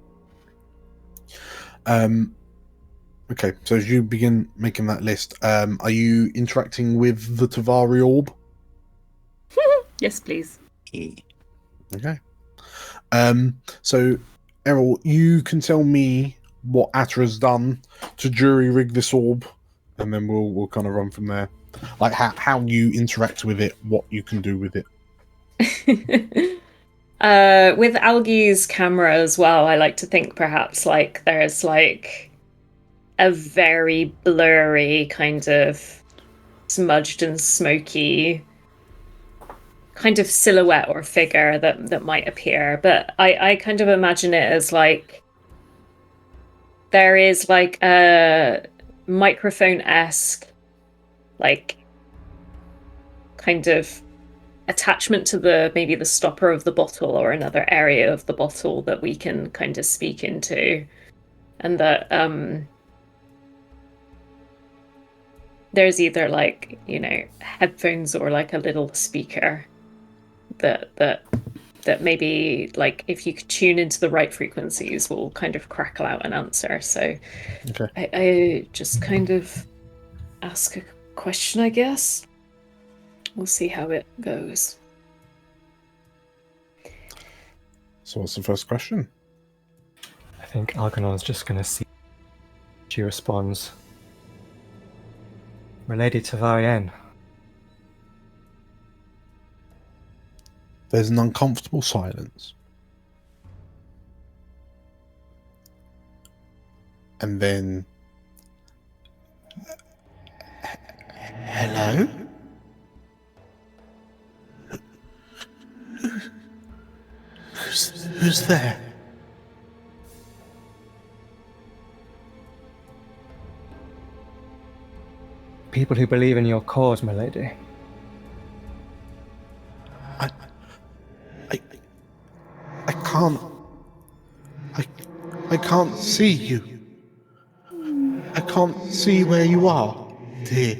Okay, so as you begin making that list, are you interacting with the Tovarienne orb? Yes, please. Okay. So, Errol, you can tell me what Atta has done to jury rig this orb, and then we'll kind of run from there. Like how you interact with it, what you can do with it. With Algie's camera as well, I like to think perhaps like there's like a very blurry kind of smudged and smoky kind of silhouette or figure that might appear. But I kind of imagine it as like there is like a microphone-esque like kind of attachment to maybe the stopper of the bottle or another area of the bottle that we can kind of speak into, and that there's either like headphones or like a little speaker that maybe like if you could tune into the right frequencies will kind of crackle out an answer. So Okay. I just kind of ask a question, I guess. We'll see how it goes. So what's the first question? I think Algernon's just going to see if she responds. Milady Tovarienne. There's an uncomfortable silence. And then... Hello? Who's there? People who believe in your cause, milady. I can't see you. I can't see where you are, dear.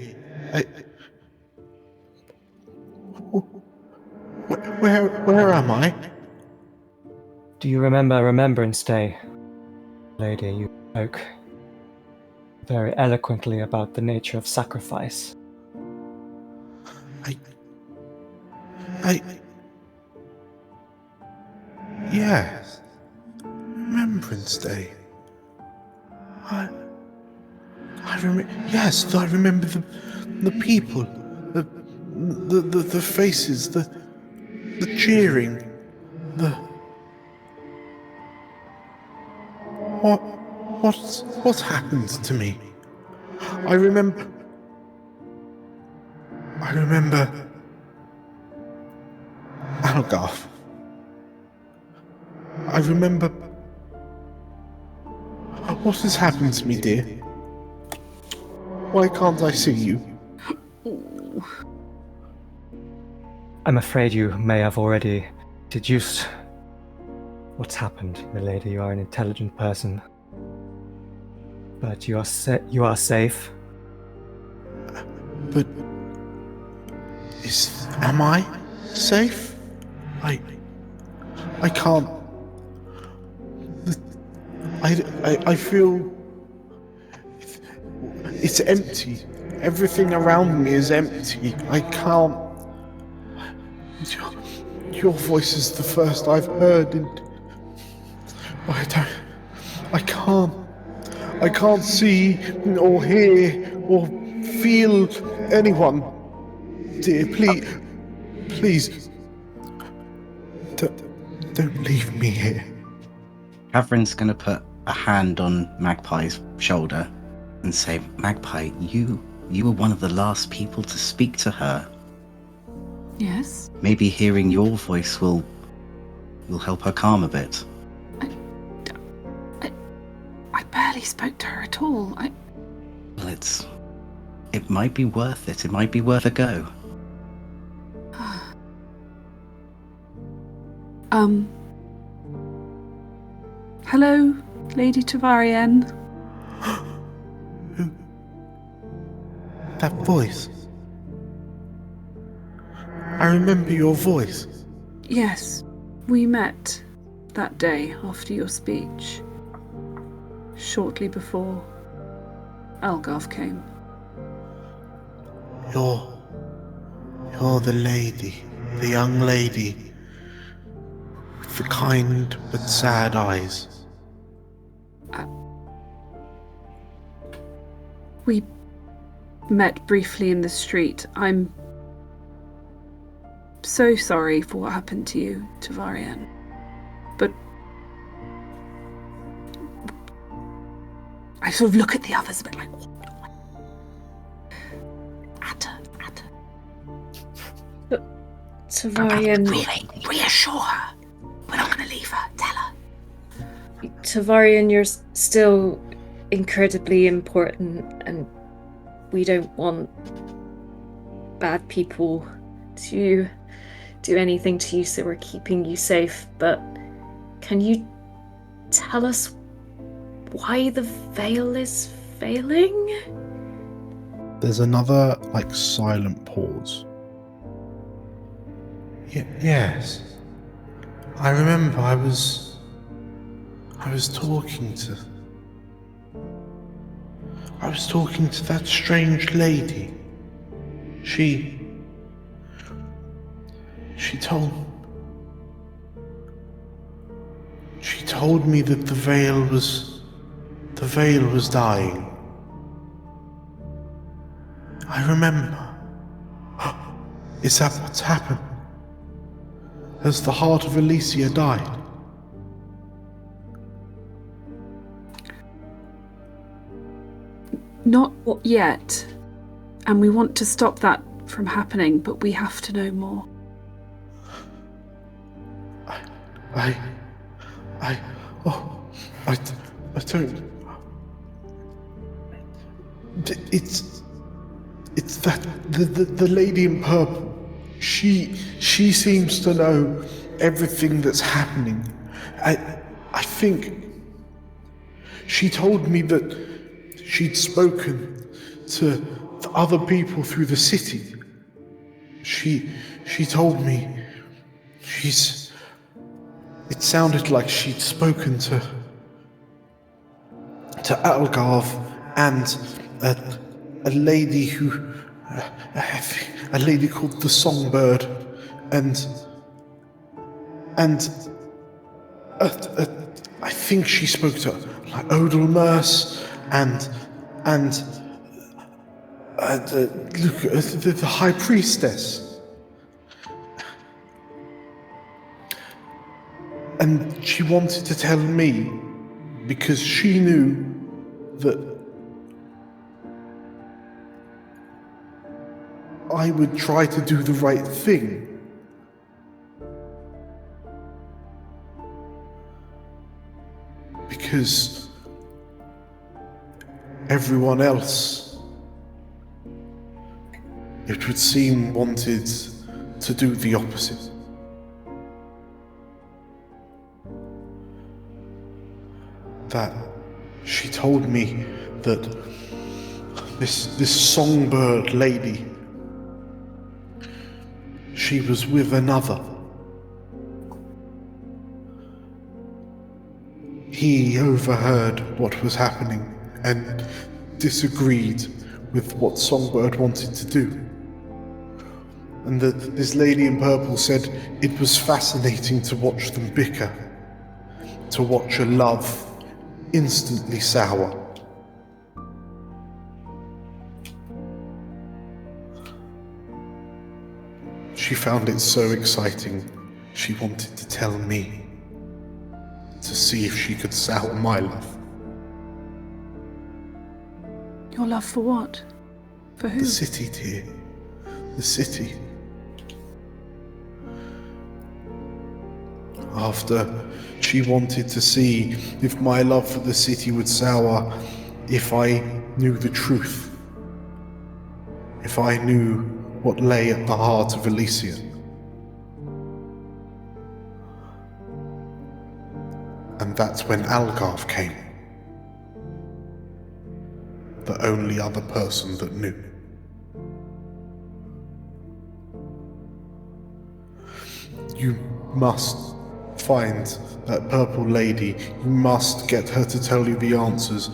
Where am I? Do you remember Remembrance Day? Lady, you spoke very eloquently about the nature of sacrifice. Yes. Remembrance Day. I remember. Yes, I remember the people, the faces, the cheering, what's happened to me? I remember. Algarve. I remember. What has happened to me, dear? Why can't I see you? I'm afraid you may have already deduced what's happened, milady. You are an intelligent person. But you are safe. But am I safe? I can't. I feel it's empty. Everything around me is empty. I can't. Your voice is the first I've heard, and I can't see or hear or feel anyone. Dear, please, don't leave me here. Khavren's going to put a hand on Magpie's shoulder and say, Magpie, you were one of the last people to speak to her. Yes? Maybe hearing your voice will help her calm a bit. I barely spoke to her at all. Well, it might be worth it. It might be worth a go. Hello, Lady Tovarienne. That voice. I remember your voice. Yes, we met that day after your speech, shortly before Algarve came. You're the lady, the young lady, with the kind but sad eyes. We met briefly in the street. I'm so sorry for what happened to you, Tovarienne. But I sort of look at the others a bit like, what? Atta. Tovarienne, Reassure her. We're not going to leave her. Tell her. Tovarienne, you're still incredibly important, and we don't want bad people to do anything to you, so we're keeping you safe. But can you tell us why the veil is failing? There's another, silent pause. Yes. I remember I was talking to that strange lady. She told me that the veil was dying. I remember. Is that what's happened? Has the heart of Elysia died? Not yet. And we want to stop that from happening, but we have to know more. I don't. It's that the lady in purple. She seems to know everything that's happening. I think she told me that she'd spoken to the other people through the city. She told me it sounded like she'd spoken to Algarve and a lady a lady called the Songbird, and I think she spoke to Odelmerce and the High Priestess. And she wanted to tell me because she knew that I would try to do the right thing. Because everyone else, it would seem, wanted to do the opposite. That she told me that this Songbird lady, she was with another. He overheard what was happening and disagreed with what Songbird wanted to do. And that this lady in purple said it was fascinating to watch them bicker, to watch a love instantly sour. She found it so exciting, she wanted to tell me, to see if she could sour my love. Your love for what? For who? The city, dear. The city. After she wanted to see if my love for the city would sour, if I knew the truth. If I knew what lay at the heart of Elysia. And that's when Algarve came. The only other person that knew. You must find that purple lady. You must get her to tell you the answers.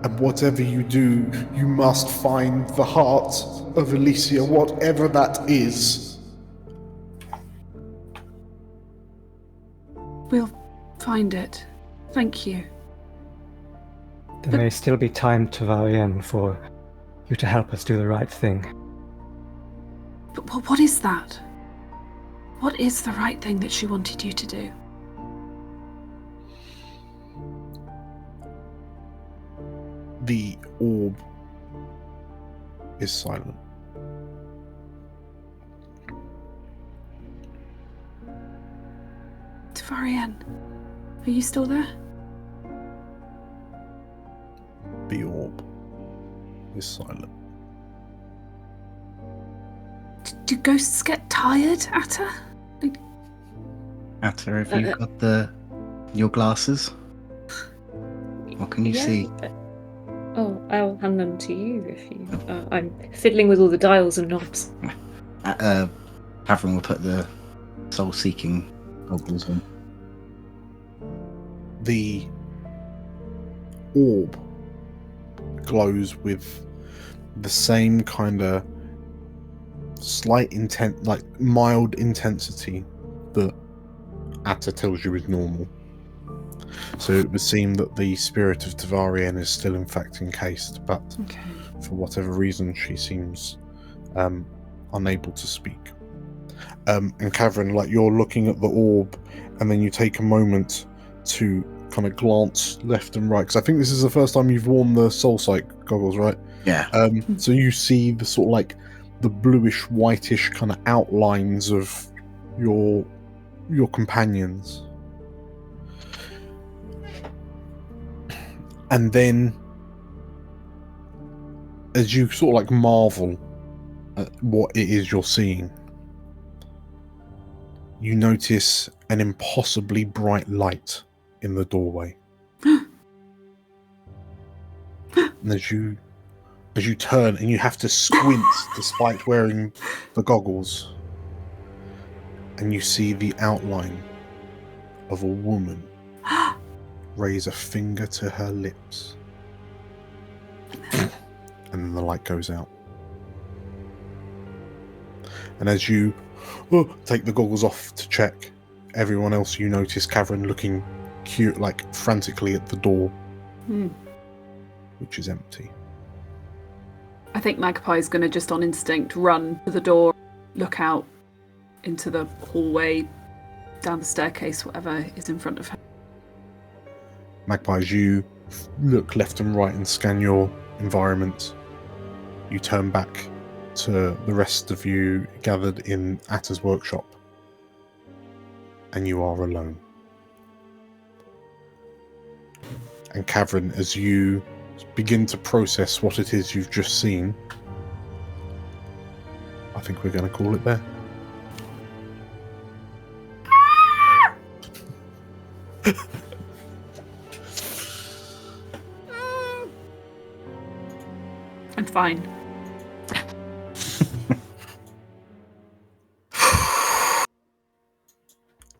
And whatever you do, you must find the heart of Elysia, whatever that is. We'll find it. Thank you. There may still be time, Tovarienne, for you to help us do the right thing. But what is that? What is the right thing that she wanted you to do? The orb is silent. Tovarienne, are you still there? The orb is silent. Do ghosts get tired, Atta? Atta, have you got your glasses? What can you see? Oh, I'll hand them to you if you. I'm fiddling with all the dials and knobs. Khavren will put the soul-seeking goggles on. The orb glows with the same kind of slight intent, like mild intensity that Atta tells you is normal. So it would seem that the spirit of Tovarienne is still in fact encased, but for whatever reason she seems unable to speak. And Khavren, like, you're looking at the orb and then you take a moment to kind of glance left and right, because I think this is the first time you've worn the soul sight goggles, right? Yeah. So you see the sort of like the bluish whitish kind of outlines of your companions. And then, as you sort of like marvel at what it is you're seeing, you notice an impossibly bright light in the doorway. And as you turn and you have to squint despite wearing the goggles, and you see the outline of a woman raise a finger to her lips, and then the light goes out. And as you take the goggles off to check, everyone else, you notice Khavren looking cute, like frantically at the door, which is empty. I think Magpie's going to just on instinct run to the door, look out into the hallway, down the staircase, whatever is in front of her. Magpie, as you look left and right and scan your environment, you turn back to the rest of you gathered in Atta's workshop, and you are alone. And Khavren, as you begin to process what it is you've just seen, I think we're going to call it there. I'm fine.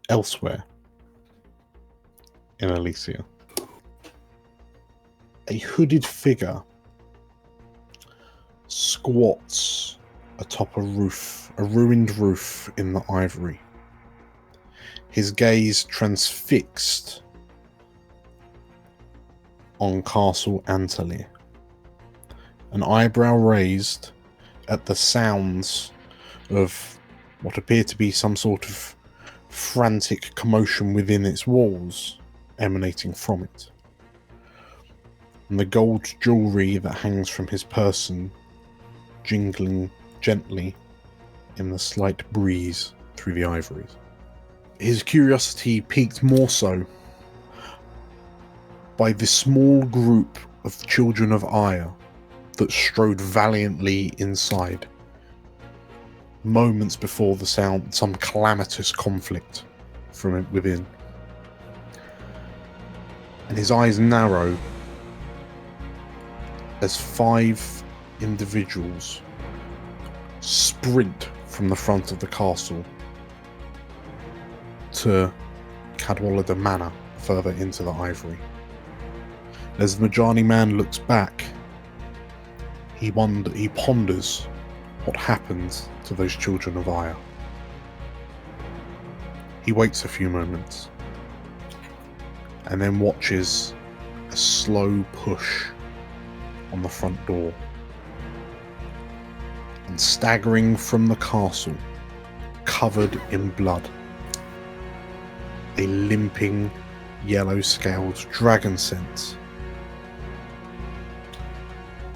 Elsewhere in Elysia, a hooded figure squats atop a ruined roof in the Ivory. His gaze transfixed on Castle Antalya, an eyebrow raised at the sounds of what appear to be some sort of frantic commotion within its walls emanating from it. and the gold jewellery that hangs from his person jingling gently in the slight breeze through the ivories. His curiosity piqued more so by the small group of children of Aya that strode valiantly inside, moments before the sound some calamitous conflict from within. And his eyes narrow as 5 individuals sprint from the front of the castle to Cadwallader Manor, further into the ivory. As the Majani man looks back, he ponders what happens to those children of Aya. He waits a few moments and then watches a slow push on the front door, and staggering from the castle, covered in blood, a limping, yellow-scaled dragon sense,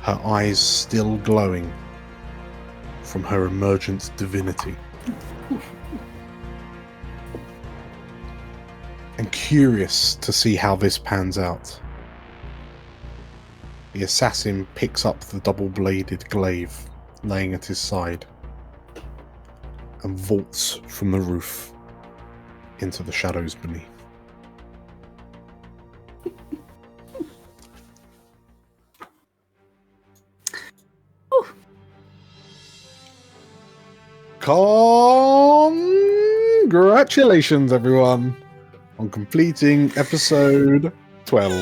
her eyes still glowing from her emergent divinity. And curious to see how this pans out, the assassin picks up the double-bladed glaive laying at his side and vaults from the roof into the shadows beneath. Congratulations, everyone, on completing episode 12.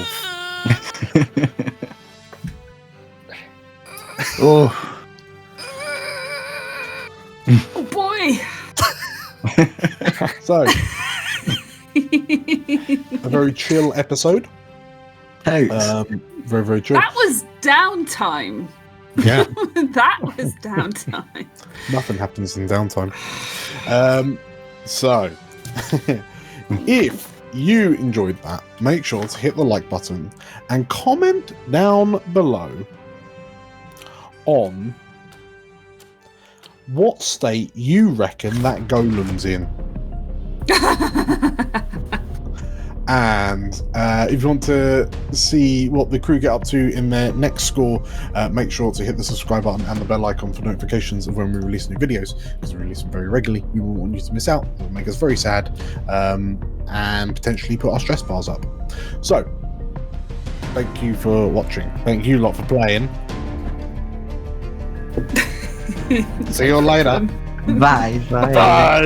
Oh. Oh boy! So, a very chill episode. Very, very chill. That was downtime. Yeah. That was downtime. Nothing happens in downtime. So, if you enjoyed that, make sure to hit the like button and comment down below on what state you reckon that golem's in. And if you want to see what the crew get up to in their next score, make sure to hit the subscribe button and the bell icon for notifications of when we release new videos, because we release them very regularly. We won't want you to miss out. It will make us very sad, and potentially put our stress bars up. So, thank you for watching. Thank you lot for playing. See you later. Bye. Bye.